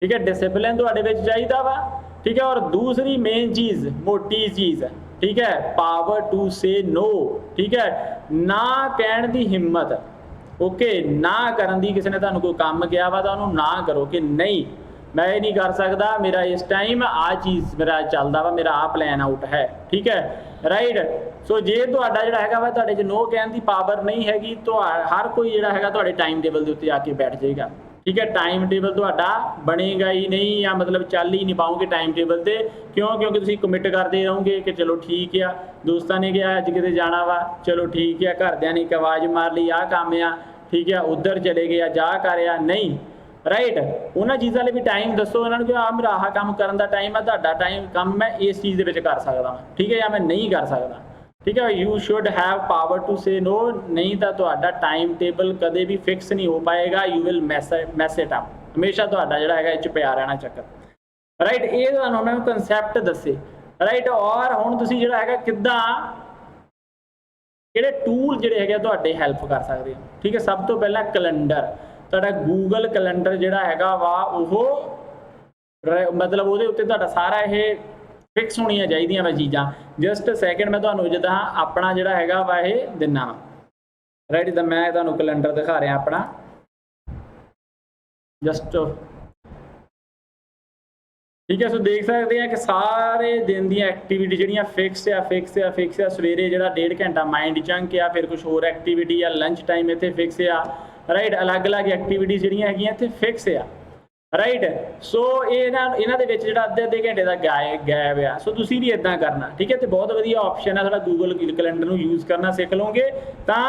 ਠੀਕ ਹੈ। ਡਿਸਿਪਲਿਨ ਤੁਹਾਡੇ ਵਿੱਚ ਚਾਹੀਦਾ ਵਾ, ਠੀਕ ਹੈ। ਔਰ ਦੂਸਰੀ ਮੇਨ ਚੀਜ਼, ਮੋਟੀ ਚੀਜ਼, ਠੀਕ ਹੈ, ਪਾਵਰ ਟੂ ਸੇ ਨੋ, ਠੀਕ ਹੈ। ਨਾ ਕਹਿਣ ਦੀ ਹਿੰਮਤ, ਓਕੇ, ਨਾ ਕਰਨ ਦੀ। ਕਿਸੇ ਨੇ ਤੁਹਾਨੂੰ ਕੋਈ ਕੰਮ ਕਿਹਾ ਵਾ ਤਾਂ ਉਹਨੂੰ ਨਾ ਕਰੋ ਕਿ ਨਹੀਂ ਮੈਂ ਇਹ ਨਹੀਂ ਕਰ ਸਕਦਾ, ਮੇਰਾ ਇਸ ਟਾਈਮ ਆਹ ਚੀਜ਼ ਮੇਰਾ ਚੱਲਦਾ ਵਾ, ਮੇਰਾ ਆਹ ਪਲਾਨ ਆਊਟ ਹੈ, ਠੀਕ ਹੈ, ਰਾਈਟ। ਸੋ ਜੇ ਤੁਹਾਡਾ ਜਿਹੜਾ ਹੈਗਾ ਵਾ ਤੁਹਾਡੇ 'ਚ ਨੋ ਕਹਿਣ ਦੀ ਪਾਵਰ ਨਹੀਂ ਹੈਗੀ ਤਾਂ ਹਰ ਕੋਈ ਜਿਹੜਾ ਹੈਗਾ ਤੁਹਾਡੇ ਟਾਈਮ ਟੇਬਲ ਦੇ ਉੱਤੇ ਆ ਕੇ ਬੈਠ ਜਾਏਗਾ, ਠੀਕ ਹੈ। ਟਾਈਮ ਟੇਬਲ ਤੁਹਾਡਾ ਬਣੇਗਾ ਹੀ ਨਹੀਂ, ਜਾਂ ਮਤਲਬ ਚੱਲ ਹੀ ਨਹੀਂ ਪਾਓਗੇ ਟਾਈਮ ਟੇਬਲ ਤੇ, ਕਿਉਂਕਿ ਤੁਸੀਂ ਕਮਿਟ ਕਰਦੇ ਰਹੋਗੇ ਕਿ ਚਲੋ ਠੀਕ ਆ, ਦੋਸਤਾਂ ਨੇ ਕਿਹਾ ਅੱਜ ਕਿਤੇ ਜਾਣਾ ਵਾ, ਚਲੋ ਠੀਕ ਆ, ਘਰਦਿਆਂ ਨੇ ਇੱਕ ਆਵਾਜ਼ ਮਾਰ ਲਈ ਆਹ ਕੰਮ ਆ, ਠੀਕ ਹੈ, ਉੱਧਰ ਚਲੇ ਗਏ ਆ, ਜਾ ਕਰਿਆ ਨਹੀਂ, ਰਾਈਟ। ਉਹਨਾਂ ਚੀਜ਼ਾਂ ਲਈ ਵੀ ਟਾਈਮ ਦੱਸੋ ਇਹਨਾਂ ਨੂੰ ਕਿ ਆਹ ਮੇਰਾ ਆਹ ਕੰਮ ਕਰਨ ਦਾ ਟਾਈਮ ਆ, ਤੁਹਾਡਾ ਟਾਈਮ ਕੰਮ ਮੈਂ ਇਸ ਚੀਜ਼ ਦੇ ਵਿੱਚ ਕਰ ਸਕਦਾ, ਠੀਕ ਹੈ, ਜਾਂ ਮੈਂ ਨਹੀਂ ਕਰ ਸਕਦਾ, ਠੀਕ ਹੈ। You should have power to say no, ਨਹੀਂ ਤਾਂ ਤੁਹਾਡਾ ਟਾਈਮ ਟੇਬਲ ਕਦੇ ਵੀ ਫਿਕਸ ਨਹੀਂ ਹੋ ਪਾਏਗਾ, you will mess it up, ਹਮੇਸ਼ਾ ਤੁਹਾਡਾ ਜਿਹੜਾ ਹੈਗਾ ਇਹ 'ਚ ਪਿਆ ਰਹਿਣਾ ਚੱਕਰ, ਰਾਈਟ। ਇਹ ਤੁਹਾਨੂੰ ਮੈਂ ਕਨਸੈਪਟ ਦੱਸੇ, ਰਾਈਟ। ਔਰ ਹੁਣ ਤੁਸੀਂ ਜਿਹੜਾ ਹੈਗਾ ਕਿੱਦਾਂ ਕਿਹੜੇ ਟੂਲ ਜਿਹੜੇ ਹੈਗੇ ਤੁਹਾਡੇ ਹੈਲਪ ਕਰ ਸਕਦੇ ਆ, ਠੀਕ ਹੈ। ਸਭ ਤੋਂ ਪਹਿਲਾਂ ਕੈਲੰਡਰ, ਤੁਹਾਡਾ ਗੂਗਲ ਕੈਲੰਡਰ ਜਿਹੜਾ ਹੈਗਾ ਵਾ ਉਹ ਮਤਲਬ ਉਹਦੇ ਉੱਤੇ ਤੁਹਾਡਾ ਸਾਰਾ ਇਹ ਫਿਕਸ ਹੋਣੀਆਂ ਚਾਹੀਦੀਆਂ ਵਾ ਚੀਜ਼ਾਂ। ਜਸਟ ਸੈਕਿੰਡ ਮੈਂ ਤੁਹਾਨੂੰ ਜਿੱਦਾਂ ਆਪਣਾ ਜਿਹੜਾ ਹੈਗਾ ਵਾ ਇਹ ਦਿਨਾ ਵਾ, ਰਾਈਟ। ਜਿੱਦਾਂ ਮੈਂ ਤੁਹਾਨੂੰ ਕੈਲੰਡਰ ਦਿਖਾ ਰਿਹਾ ਆਪਣਾ, ਜਸਟ, ਠੀਕ ਹੈ। ਸੋ ਦੇਖ ਸਕਦੇ ਆ ਕਿ ਸਾਰੇ ਦਿਨ ਦੀਆਂ ਐਕਟੀਵਿਟੀ ਜਿਹੜੀਆਂ ਫਿਕਸ ਆ। ਸਵੇਰੇ ਜਿਹੜਾ 1.5 ਘੰਟਾ ਮਾਈਂਡ ਚੰਕ ਆ, ਫਿਰ ਕੁਝ ਹੋਰ ਐਕਟੀਵਿਟੀ ਆ, ਲੰਚ ਟਾਈਮ ਇੱਥੇ ਫਿਕਸ ਆ, ਰਾਈਟ। ਅਲੱਗ ਐਕਟੀਵਿਟੀ ਜਿਹੜੀਆਂ ਹੈਗੀਆਂ ਇੱਥੇ ਫਿਕਸ ਆ, ਰਾਈਟ। ਸੋ ਇਹਨਾਂ ਦੇ ਵਿੱਚ ਜਿਹੜਾ ਅੱਧੇ ਘੰਟੇ ਦਾ ਗੈਪ ਆ, ਸੋ ਤੁਸੀਂ ਵੀ ਇਦਾਂ ਕਰਨਾ, ਠੀਕ ਹੈ। ਤੇ ਬਹੁਤ ਵਧੀਆ ਆਪਸ਼ਨ ਆ ਤੁਹਾਡਾ ਗੂਗਲ ਕੈਲੰਡਰ ਨੂੰ ਯੂਜ਼ ਕਰਨਾ ਸਿੱਖ ਲਓਗੇ ਤਾਂ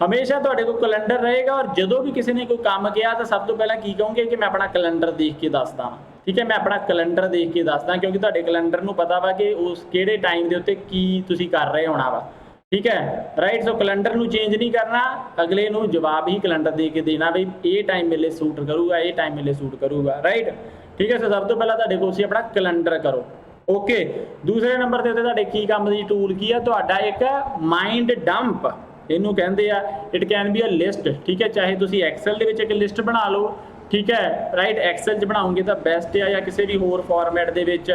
ਹਮੇਸ਼ਾ ਤੁਹਾਡੇ ਕੋਲ ਕੈਲੰਡਰ ਰਹੇਗਾ। ਔਰ ਜਦੋਂ ਵੀ ਕਿਸੇ ਨੇ ਕੋਈ ਕੰਮ ਕਿਹਾ ਤਾਂ ਸਭ ਤੋਂ ਪਹਿਲਾਂ ਕੀ ਕਹੋਗੇ ਕਿ ਮੈਂ ਆਪਣਾ ਕੈਲੰਡਰ ਦੇਖ ਕੇ ਦੱਸਦਾ, ਠੀਕ ਹੈ, ਮੈਂ ਆਪਣਾ ਕੈਲੰਡਰ ਦੇਖ ਕੇ ਦੱਸਦਾ, ਕਿਉਂਕਿ ਤੁਹਾਡੇ ਕੈਲੰਡਰ ਨੂੰ ਪਤਾ ਵਾ ਕਿ ਉਸ ਕਿਹੜੇ ਟਾਈਮ ਦੇ ਉੱਤੇ ਕੀ ਤੁਸੀਂ ਕਰ ਰਹੇ ਹੋਣਾ ਵਾ, ਠੀਕ ਹੈ, ਰਾਈਟ। ਸੋ ਕੈਲੰਡਰ ਨੂੰ ਚੇਂਜ ਨਹੀਂ ਕਰਨਾ, ਅਗਲੇ ਨੂੰ ਜਵਾਬ ਹੀ ਕੈਲੰਡਰ ਦੇ ਕੇ ਦੇਣਾ ਵੀ ਇਹ ਟਾਈਮ ਮੇਲੇ ਸੂਟ ਕਰੂਗਾ, ਇਹ ਟਾਈਮ ਮੇਲੇ ਸੂਟ ਕਰੂਗਾ, ਰਾਈਟ, ਠੀਕ ਹੈ। ਸੋ ਸਭ ਤੋਂ ਪਹਿਲਾਂ ਤੁਹਾਡੇ ਕੋਲ ਤੁਸੀਂ ਆਪਣਾ ਕੈਲੰਡਰ ਕਰੋ, ਓਕੇ। ਦੂਸਰੇ ਨੰਬਰ ਦੇ ਉੱਤੇ ਤੁਹਾਡੇ ਕੀ ਕੰਮ ਦੀ ਟੂਲ ਕੀ ਆ, ਤੁਹਾਡਾ ਇੱਕ ਮਾਈਂਡ ਡੰਪ ਇਹਨੂੰ ਕਹਿੰਦੇ ਆ। It can be a list, ਠੀਕ ਹੈ, ਚਾਹੇ ਤੁਸੀਂ ਐਕਸਲ ਦੇ ਵਿੱਚ ਇੱਕ ਲਿਸਟ ਬਣਾ ਲਓ, ਠੀਕ ਹੈ, ਰਾਈਟ। ਐਕਸਲ 'ਚ ਬਣਾਉਂਗੇ ਤਾਂ ਬੈਸਟ ਆ, ਜਾਂ ਕਿਸੇ ਵੀ ਹੋਰ ਫਾਰਮੈਟ ਦੇ ਵਿੱਚ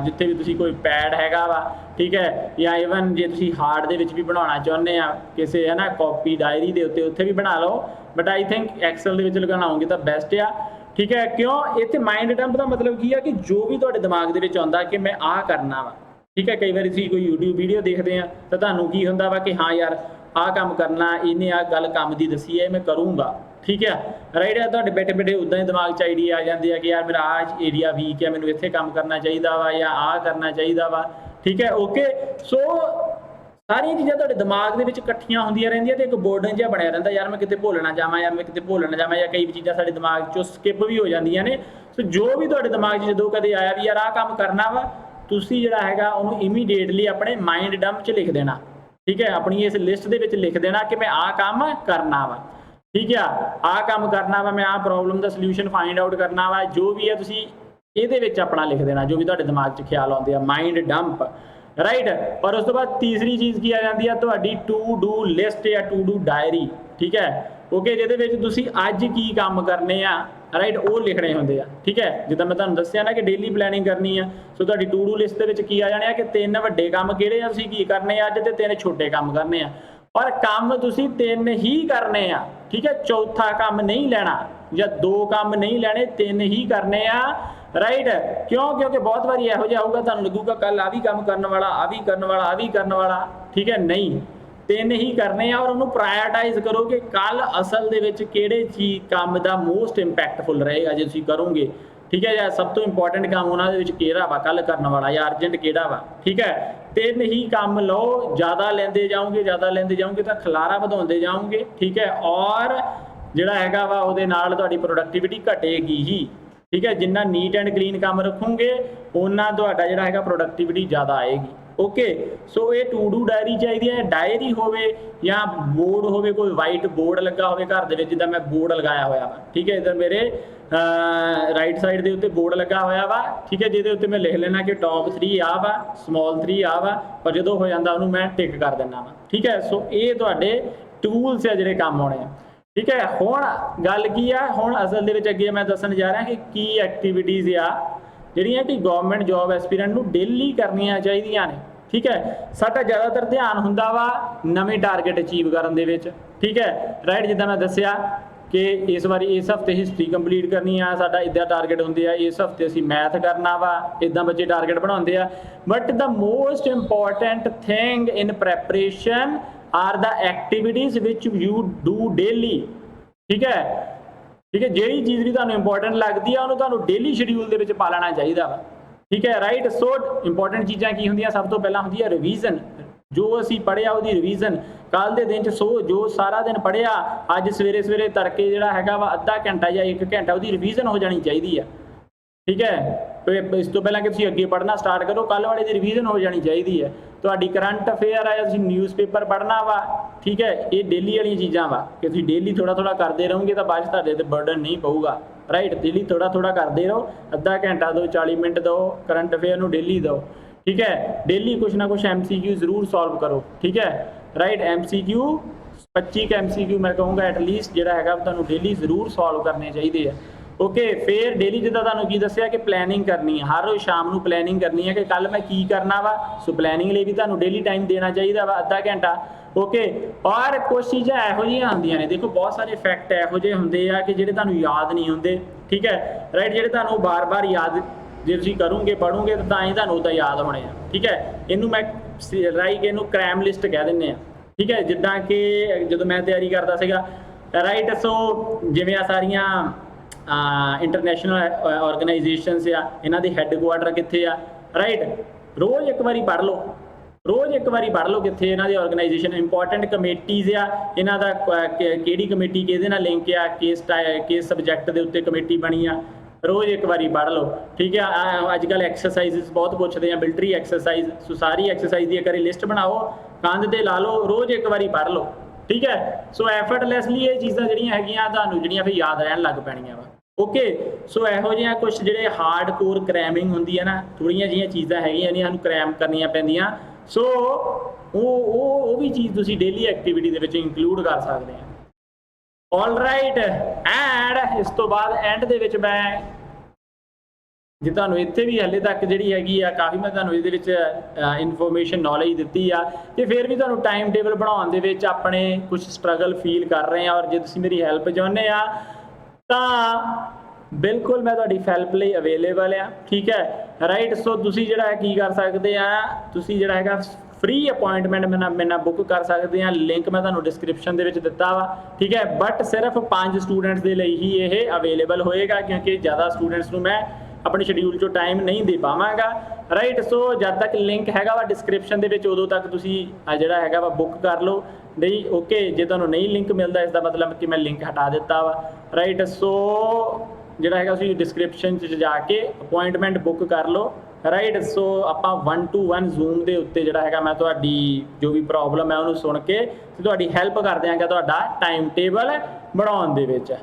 ਜਿੱਥੇ ਵੀ ਤੁਸੀਂ ਕੋਈ ਪੈਡ ਹੈਗਾ ਵਾ, ਠੀਕ ਹੈ, ਜਾਂ ਈਵਨ ਜੇ ਤੁਸੀਂ ਹਾਰਡ ਦੇ ਵਿੱਚ ਵੀ ਬਣਾਉਣਾ ਚਾਹੁੰਦੇ ਆ ਕਿਸੇ ਹੈ ਨਾ ਕਾਪੀ ਡਾਇਰੀ ਦੇ ਉੱਤੇ, ਉੱਥੇ ਵੀ ਬਣਾ ਲਓ, बट आई थिंक एक्सल ਦੇ ਵਿੱਚ ਲਗਾਉਣਗੇ ਤਾਂ ਬੈਸਟ ਆ। ठीक है, क्यों ਇੱਥੇ माइंड डंप ਦਾ मतलब ਕੀ ਆ कि जो भी ਤੁਹਾਡੇ ਦਿਮਾਗ ਦੇ ਵਿੱਚ ਆਉਂਦਾ कि मैं आ करना ਵਾ। ठीक है, कई बार ਤੁਸੀਂ कोई यूट्यूब ਵੀਡੀਓ ਦੇਖਦੇ ਆ ਤਾਂ ਤੁਹਾਨੂੰ ਕੀ ਹੁੰਦਾ ਵਾ कि हाँ यार आ काम करना, ਇਹਨੇ ਆ ਗੱਲ ਕੰਮ ਦੀ ਦੱਸੀ ਹੈ, मैं करूँगा। ठीक है, राइट है, ਤੁਹਾਡੇ ਬੈਠੇ ਬੈਠੇ ਉਦਾਂ ਹੀ ਦਿਮਾਗ 'ਚ ਆਈਡੀਆ ਆ ਜਾਂਦੇ ਆ कि यार मेरा आ ਏਰੀਆ ਵੀਕ ਹੈ, ਮੈਨੂੰ ਇੱਥੇ ਕੰਮ ਕਰਨਾ ਚਾਹੀਦਾ ਵਾ ਜਾਂ ਆ ਕਰਨਾ ਚਾਹੀਦਾ ਵਾ। ठीक है, ओके। सो ਸਾਰੀਆਂ ਚੀਜ਼ਾਂ ਤੁਹਾਡੇ ਦਿਮਾਗ ਦੇ ਵਿੱਚ ਇਕੱਠੀਆਂ ਹੁੰਦੀਆਂ ਰਹਿੰਦੀਆਂ ਤੇ ਇੱਕ ਬੋਰਡਨ ਜਿਹਾ ਬਣਿਆ ਰਹਿੰਦਾ, ਯਾਰ ਮੈਂ ਕਿਤੇ ਭੁੱਲ ਨਾ ਜਾਵਾਂ, ਯਾਰ ਮੈਂ ਕਿਤੇ ਭੁੱਲ ਨਾ ਜਾਵਾਂ, ਜਾਂ ਕਈ ਚੀਜ਼ਾਂ ਸਾਡੇ ਦਿਮਾਗ 'ਚੋਂ ਸਕਿਪ ਵੀ ਹੋ ਜਾਂਦੀਆਂ ਨੇ। ਸੋ ਜੋ ਵੀ ਤੁਹਾਡੇ ਦਿਮਾਗ 'ਚ ਜਦੋਂ ਕਦੇ ਆਇਆ ਵੀ ਯਾਰ ਆਹ ਕੰਮ ਕਰਨਾ ਵਾ, ਤੁਸੀਂ ਜਿਹੜਾ ਹੈਗਾ ਉਹਨੂੰ ਇਮੀਡੀਏਟਲੀ ਆਪਣੇ ਮਾਈਂਡ ਡੰਪ 'ਚ ਲਿਖ ਦੇਣਾ। ਠੀਕ ਹੈ, ਆਪਣੀ ਇਸ ਲਿਸਟ ਦੇ ਵਿੱਚ ਲਿਖ ਦੇਣਾ ਕਿ ਮੈਂ ਆਹ ਕੰਮ ਕਰਨਾ ਵਾ। ਠੀਕ ਆ, ਆਹ ਕੰਮ ਕਰਨਾ ਵਾ, ਮੈਂ ਆਹ ਪ੍ਰੋਬਲਮ ਦਾ ਸੋਲੂਸ਼ਨ ਫਾਈਂਡ ਆਊਟ ਕਰਨਾ ਵਾ, ਜੋ ਵੀ ਹੈ ਤੁਸੀਂ ਇਹਦੇ ਵਿੱਚ ਆਪਣਾ ਲਿਖ ਦੇਣਾ, ਜੋ ਵੀ ਤੁਹਾਡੇ ਦਿਮਾਗ 'ਚ ਖਿਆਲ ਆਉਂਦੇ ਆ, ਮਾਈਂਡ ਡੰਪ। राइट, और उस तो बाद तीसरी चीज़ की आ जाती है तुहाडी टू डू लिस्ट या टू डू डायरी। ठीक है, ओके, जिहदे विच तुसीं अज की काम करने आ, राइट, वो लिखने होंदे आ। ठीक है, जिद्दां मैं तुहानूं दस्सिया ना कि डेली प्लैनिंग करनी है, सो तुहाडी टू डू लिस्ट दे विच की आ जाने आ कि 3 वड्डे काम किहड़े आ तुसीं की करने अज ते 3 छोटे काम करने आ, और काम तुसीं 3 ही करने आ। ठीक है, चौथा काम नहीं लेना या 2 काम नहीं लेने, 3 ही करने आ। राइट, क्यों? क्योंकि बहुत बार ਇਹੋ ਜਿਹਾ ਹੋਊਗਾ ਤੁਹਾਨੂੰ ਲੱਗੂਗਾ ਕੱਲ ਆ ਵੀ ਕੰਮ ਕਰਨ ਵਾਲਾ, ਆ ਵੀ ਕਰਨ ਵਾਲਾ, ਆ ਵੀ ਕਰਨ ਵਾਲਾ। ਠੀਕ ਹੈ, ਨਹੀਂ, 3 ਹੀ ਕਰਨੇ ਆ, ਔਰ ਉਹਨੂੰ ਪ੍ਰਾਇਓਰਟਾਈਜ਼ ਕਰੋ ਕਿ ਕੱਲ ਅਸਲ ਦੇ ਵਿੱਚ ਕਿਹੜੇ ਚੀਜ਼ ਕੰਮ ਦਾ ਮੋਸਟ ਇੰਪੈਕਟਫੁਲ ਰਹੇਗਾ ਜੇ ਤੁਸੀਂ ਕਰੋਗੇ। ਠੀਕ ਹੈ, ਜਾਂ ਸਭ ਤੋਂ ਇੰਪੋਰਟੈਂਟ ਕੰਮ ਉਹਨਾਂ ਦੇ ਵਿੱਚ ਕਿਹੜਾ ਵਾ ਕੱਲ ਕਰਨ ਵਾਲਾ, ਜਾਂ ਅਰਜੈਂਟ ਕਿਹੜਾ ਵਾ। ਠੀਕ ਹੈ, 3 ਹੀ ਕੰਮ ਲਓ, ਜ਼ਿਆਦਾ ਲੈਂਦੇ ਜਾਓਗੇ ਤਾਂ ਖਲਾਰਾ ਵਧਾਉਂਦੇ ਜਾਓਗੇ। ਠੀਕ ਹੈ, ਔਰ ਜਿਹੜਾ ਹੈਗਾ ਵਾ ਉਹਦੇ ਨਾਲ ਤੁਹਾਡੀ ਪ੍ਰੋਡਕਟਿਵਿਟੀ ਘਟੇਗੀ ਹੀ। ठीक है, जिन्ना नीट एंड क्लीन काम रखोगे उन्ना तुहाडा जिहड़ा हैगा प्रोडक्टिविटी ज़्यादा आएगी। ओके, सो ये टू डू डायरी चाहिए है, डायरी होवे या बोर्ड होवे, कोई वाइट बोर्ड लगा होवे घर दे विच, जिद्दां मैं बोर्ड लगाया होया वा। ठीक है, इधर मेरे राइट साइड के उत्ते बोर्ड लगा होया वा। ठीक है, जिहदे उत्ते मैं लिख लेना कि टॉप 3 आ वा, स्मॉल 3 आ वा, पर जदों हो जांदा उहनूं मैं टिक कर दिंदा वा। ठीक है, सो ये तुहाडे टूल्स आ जिहड़े काम आउणे आ। ठीक है, हुण गल की आ, हुण असल दे विच अगे मैं दस्सण जा रहा कि की एक्टिविटीज़ आ जिहड़ियां कि गवर्नमेंट जॉब एस्पीरेंट नूं डेली करनियां चाहीदियां ने। ठीक है, साडा ज़्यादातर ध्यान हुंदा वा नवें टारगेट अचीव करन दे विच। ठीक है, राइट, जिद्दां मैं दस्सिया कि इस बारी इस हफ्ते हिस्टरी कंप्लीट करनी आ, साडा इदां टारगेट हुंदे आ, इस हफ्ते असीं मैथ करना वा, इदां बच्चे टारगेट बनाउंदे आ। But the most important thing in preparation are the activities which you do daily. ठीक है, ठीक है, ਜਿਹੜੀ ਚੀਜ਼ ਵੀ ਤੁਹਾਨੂੰ ਇੰਪੋਰਟੈਂਟ ਲੱਗਦੀ ਆ ਉਹਨੂੰ ਤੁਹਾਨੂੰ ਡੇਲੀ ਸ਼ਡਿਊਲ ਦੇ ਵਿੱਚ ਪਾ ਲੈਣਾ ਚਾਹੀਦਾ ਵਾ। ਠੀਕ ਹੈ, ਰਾਈਟ। ਸੋ ਇੰਪੋਰਟੈਂਟ ਚੀਜ਼ਾਂ ਕੀ ਹੁੰਦੀਆਂ? ਸਭ ਤੋਂ ਪਹਿਲਾਂ ਹੁੰਦੀ ਹੈ ਰਿਵੀਜ਼ਨ। ਜੋ ਅਸੀਂ ਪੜ੍ਹਿਆ ਉਹਦੀ ਰਿਵੀਜ਼ਨ ਕੱਲ ਦੇ ਦਿਨ 'ਚ, ਸੋ ਜੋ ਸਾਰਾ ਦਿਨ ਪੜ੍ਹਿਆ ਅੱਜ ਸਵੇਰੇ ਸਵੇਰੇ ਤੜਕੇ ਜਿਹੜਾ ਹੈਗਾ ਵਾ ਅੱਧਾ ਘੰਟਾ ਜਾਂ 1 ਘੰਟਾ ਉਹਦੀ ਰਿਵੀਜ਼ਨ ਹੋ ਜਾਣੀ ਚਾਹੀਦੀ ਆ। ਠੀਕ ਹੈ, ਇਸ ਤੋਂ ਪਹਿਲਾਂ ਕਿ ਤੁਸੀਂ ਅੱਗੇ ਪੜ੍ਹਨਾ ਸਟਾਰਟ ਕਰੋ, ਕੱਲ੍ਹ ਵਾਲੇ ਦੀ ਰਿਵੀਜ਼ਨ ਹੋ ਜਾਣੀ ਚਾਹੀਦੀ ਹੈ। ਤੁਹਾਡੀ ਕਰੰਟ ਅਫੇਅਰ ਆ, ਤੁਸੀਂ ਨਿਊਜ਼ਪੇਪਰ ਪੜ੍ਹਨਾ ਵਾ। ਠੀਕ ਹੈ, ਇਹ ਡੇਲੀ ਵਾਲੀਆਂ ਚੀਜ਼ਾਂ ਵਾ ਕਿ ਤੁਸੀਂ ਡੇਲੀ ਥੋੜ੍ਹਾ ਥੋੜ੍ਹਾ ਕਰਦੇ ਰਹੋਗੇ ਤਾਂ ਬਾਅਦ 'ਚ ਤੁਹਾਡੇ 'ਤੇ ਬਰਡਨ ਨਹੀਂ ਪਊਗਾ। ਰਾਈਟ, ਡੇਲੀ ਥੋੜ੍ਹਾ ਥੋੜ੍ਹਾ ਕਰਦੇ ਰਹੋ, ਅੱਧਾ ਘੰਟਾ ਦਿਓ, 40 ਮਿੰਟ ਦਿਓ, ਕਰੰਟ ਅਫੇਅਰ ਨੂੰ ਡੇਲੀ ਦਿਓ। ਠੀਕ ਹੈ, ਡੇਲੀ ਕੁਛ ਨਾ ਕੁਛ MCQ ਜ਼ਰੂਰ ਸੋਲਵ ਕਰੋ। ਠੀਕ ਹੈ, ਰਾਈਟ, MCQ 25 MCQ ਮੈਂ ਕਹੂੰਗਾ ਐਟਲੀਸਟ ਜਿਹੜਾ ਹੈਗਾ ਤੁਹਾਨੂੰ ਡੇਲੀ ਜ਼ਰੂਰ ਸੋਲਵ ਕਰਨੇ ਚਾਹੀਦੇ ਆ। ओके, फिर डेली जिद्दां तुहानूं की दस्सिया कि प्लैनिंग करनी है, हर रोज़ शाम नूं प्लैनिंग करनी है कि कल मैं की करना वा। सो प्लैनिंग लई भी तुहानूं डेली टाइम देना चाहिए वा, अद्धा घंटा। ओके, और कुछ चीज़ां इहो जिहियां हुंदियां ने, देखो बहुत सारे फैक्ट इहो जिहे हुंदे आ कि जिहड़े तुहानूं याद नहीं हुंदे। ठीक है, राइट, जिहड़े तुहानूं बार बार याद जे तुसीं करोगे पढ़ोगे तां ही तुहानूं उदां याद होणे आ। ठीक है, इहनूं मैं राइट इहनूं क्रैम लिस्ट कह दिंदे आ। ठीक है, जिद्दां कि जदों मैं तैयारी करदा सीगा, राइट, सो जिवें आ सारियां इंटरनेशनल ऑर्गेनाइजेशनस आ, इन्हां दे हैडकुआटर कित्थे आ। राइट, रोज़ एक बारी पढ़ लो, रोज़ एक बारी पढ़ लो कित्थे इन्हां दी ऑर्गेनाइजेशन, इंपॉर्टेंट कमेटीज़ आ, इन्हां दा किहड़ी कमेटी किहदे नाल लिंक आ, किस सबजैक्ट दे उत्ते कमेटी बनी आ, रोज़ एक बारी पढ़ लो। ठीक है, अजकल एक्सरसाइज बहुत पुछदे आ, मिलटरी एक्सरसाइज, सो सारी एक्सरसाइज दी एक बारी लिस्ट बनाओ, कंध ते ला लो, रोज़ एक बारी पढ़ लो। ठीक है, सो एफर्टलैसली ये चीज़ां जिहड़ियां हैगियां तुहानूं जिहड़ियां फिर याद रहन लग पैणीਆਂ वा। ओके, सो इहो जिहा कुछ जिहड़े हार्ड कोर क्रैमिंग हुंदी है ना, थोड़ियां जिहियां चीज़ां हैगियां ने सानूं क्रैम करनियां पैंदियां। सो ਉਹ ਵੀ चीज़ तुसीं डेली एक्टिविटी ਦੇ ਵਿੱਚ इंक्लूड कर सकते हैं। ऑल राइट, एंड इस तो बाद एंड ਦੇ ਵਿੱਚ मैं ਜੇ ਤੁਹਾਨੂੰ ਇੱਥੇ ਵੀ ਹਲੇ ਤੱਕ ਜਿਹੜੀ ਹੈਗੀ ਆ ਕਾਫੀ ਮੈਂ ਤੁਹਾਨੂੰ ਇਹਦੇ ਵਿੱਚ ਇਨਫੋਰਮੇਸ਼ਨ ਨੌਲੇਜ ਦਿੱਤੀ ਆ ਤੇ ਫਿਰ ਵੀ ਤੁਹਾਨੂੰ ਟਾਈਮ ਟੇਬਲ ਬਣਾਉਣ ਦੇ ਵਿੱਚ ਆਪਣੇ ਕੁਝ ਸਟਰਗਲ ਫੀਲ ਕਰ ਰਹੇ ਆ ਔਰ ਜੇ ਤੁਸੀਂ ਮੇਰੀ ਹੈਲਪ ਚਾਹੁੰਦੇ ਆ ਤਾਂ ਬਿਲਕੁਲ ਮੈਂ ਤੁਹਾਡੀ ਹੈਲਪ ਲਈ ਅਵੇਲੇਬਲ ਆ, ਠੀਕ ਹੈ ਰਾਈਟ। ਸੋ ਤੁਸੀਂ ਜਿਹੜਾ ਹੈ ਕੀ ਕਰ ਸਕਦੇ ਆ, ਤੁਸੀਂ ਜਿਹੜਾ ਹੈਗਾ ਫ੍ਰੀ ਅਪਾਇੰਟਮੈਂਟ ਮੇਰੇ ਨਾਲ ਬੁੱਕ ਕਰ ਸਕਦੇ ਆ, ਲਿੰਕ ਮੈਂ ਤੁਹਾਨੂੰ ਡਿਸਕ੍ਰਿਪਸ਼ਨ ਦੇ ਵਿੱਚ ਦਿੱਤਾ ਵਾ, ਠੀਕ ਹੈ। ਬਟ ਸਿਰਫ 5 ਸਟੂਡੈਂਟਸ ਦੇ ਲਈ ਹੀ ਇਹ ਅਵੇਲੇਬਲ ਹੋਏਗਾ ਕਿਉਂਕਿ ਜ਼ਿਆਦਾ ਸਟੂਡੈਂਟਸ ਨੂੰ ਮੈਂ ਆਪਣੇ ਸ਼ਡਿਊਲ 'ਚੋਂ ਟਾਈਮ ਨਹੀਂ ਦੇ ਪਾਵਾਂਗਾ, ਰਾਈਟ। ਸੋ ਜਦ ਤੱਕ ਲਿੰਕ ਹੈਗਾ ਵਾ ਡਿਸਕ੍ਰਿਪਸ਼ਨ ਦੇ ਵਿੱਚ ਉਦੋਂ ਤੱਕ ਤੁਸੀਂ ਜਿਹੜਾ ਹੈਗਾ ਵਾ ਬੁੱਕ ਕਰ ਲਓ, ਨਹੀਂ ਓਕੇ। ਜੇ ਤੁਹਾਨੂੰ ਨਹੀਂ ਲਿੰਕ ਮਿਲਦਾ ਇਸ ਦਾ ਮਤਲਬ ਕਿ ਮੈਂ ਲਿੰਕ ਹਟਾ ਦਿੱਤਾ ਵਾ, ਰਾਈਟ। ਸੋ ਜਿਹੜਾ ਹੈਗਾ ਤੁਸੀਂ ਡਿਸਕ੍ਰਿਪਸ਼ਨ 'ਚ ਜਾ ਕੇ ਅਪੁਆਇੰਟਮੈਂਟ ਬੁੱਕ ਕਰ ਲਓ, ਰਾਈਟ। ਸੋ ਆਪਾਂ 1-to-1 ਜ਼ੂਮ ਦੇ ਉੱਤੇ ਜਿਹੜਾ ਹੈਗਾ ਮੈਂ ਤੁਹਾਡੀ ਜੋ ਵੀ ਪ੍ਰੋਬਲਮ ਹੈ ਉਹਨੂੰ ਸੁਣ ਕੇ ਤੁਹਾਡੀ ਹੈਲਪ ਕਰ ਦਿਆਂਗਾ ਤੁਹਾਡਾ ਟਾਈਮ ਟੇਬਲ ਬਣਾਉਣ ਦੇ ਵਿੱਚ,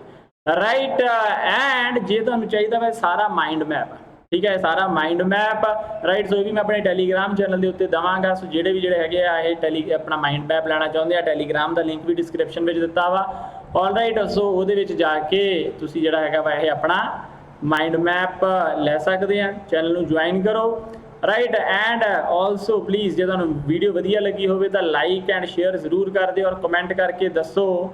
ਰਾਈਟ। ਐਂਡ ਜੇ ਤੁਹਾਨੂੰ ਚਾਹੀਦਾ ਵਾ ਸਾਰਾ ਮਾਈਂਡ ਮੈਪ, ਠੀਕ ਹੈ, ਸਾਰਾ ਮਾਈਂਡ ਮੈਪ, ਰਾਈਟ। ਸੋ ਇਹ ਵੀ ਮੈਂ ਆਪਣੇ ਟੈਲੀਗ੍ਰਾਮ ਚੈਨਲ ਦੇ ਉੱਤੇ ਦੇਵਾਂਗਾ। ਸੋ ਜਿਹੜੇ ਹੈਗੇ ਆ ਇਹ ਆਪਣਾ ਮਾਈਂਡ ਮੈਪ ਲੈਣਾ ਚਾਹੁੰਦੇ ਆ, ਟੈਲੀਗ੍ਰਾਮ ਦਾ ਲਿੰਕ ਵੀ ਡਿਸਕ੍ਰਿਪਸ਼ਨ ਵਿੱਚ ਦਿੱਤਾ ਵਾ, ਆਲਰਾਈਟ। ਸੋ ਉਹਦੇ ਵਿੱਚ ਜਾ ਕੇ ਤੁਸੀਂ ਜਿਹੜਾ ਹੈਗਾ ਵਾ ਇਹ ਆਪਣਾ ਮਾਈਂਡ ਮੈਪ ਲੈ ਸਕਦੇ ਆ, ਚੈਨਲ ਨੂੰ ਜੁਆਇਨ ਕਰੋ, ਰਾਈਟ। ਐਂਡ ਆਲਸੋ ਪਲੀਜ਼ ਜੇ ਤੁਹਾਨੂੰ ਵੀਡੀਓ ਵਧੀਆ ਲੱਗੀ ਹੋਵੇ ਤਾਂ ਲਾਈਕ ਐਂਡ ਸ਼ੇਅਰ ਜ਼ਰੂਰ ਕਰ ਦਿਓ ਔਰ ਕਮੈਂਟ ਕਰਕੇ ਦੱਸੋ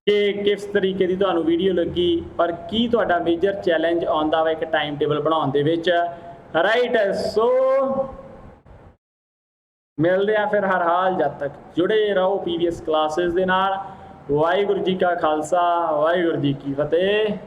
ਕਿ ਕਿਸ ਤਰੀਕੇ ਦੀ ਤੁਹਾਨੂੰ ਵੀਡੀਓ ਲੱਗੀ ਔਰ ਕੀ ਤੁਹਾਡਾ ਮੇਜਰ ਚੈਲੰਜ ਆਉਂਦਾ ਵਾ ਇੱਕ ਟਾਈਮ ਟੇਬਲ ਬਣਾਉਣ ਦੇ ਵਿੱਚ, ਰਾਈਟ। ਸੋ ਮਿਲਦੇ ਆ ਫਿਰ ਹਰ ਹਾਲ, ਜਦ ਤੱਕ ਜੁੜੇ ਰਹੋ ਪੀਵੀਐਸ ਕਲਾਸਿਸ ਦੇ ਨਾਲ। ਵਾਹਿਗੁਰੂ ਜੀ ਕਾ ਖਾਲਸਾ, ਵਾਹਿਗੁਰੂ ਜੀ ਕੀ ਫਤਿਹ।